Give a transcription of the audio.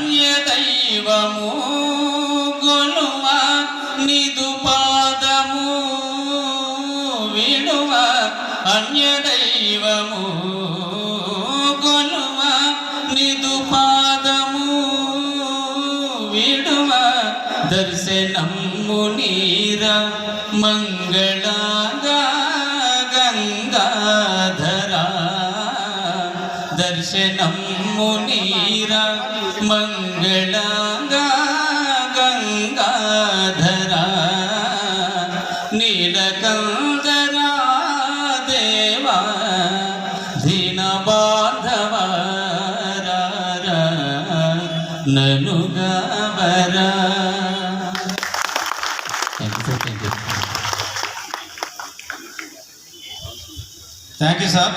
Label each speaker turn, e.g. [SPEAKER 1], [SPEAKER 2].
[SPEAKER 1] అన్యదైవము గొలువ నిదు పాదము విడువ అన్యదైవము గొలువ నిదు పాదము విడువ దర్శనము నీర మంగళంగా గంగాధరా దర్శనము నీర మంగళంగా గంగాధరా నీలకందరా దేవా దీన బాంధవరా నను గవరా.
[SPEAKER 2] Thank you sir.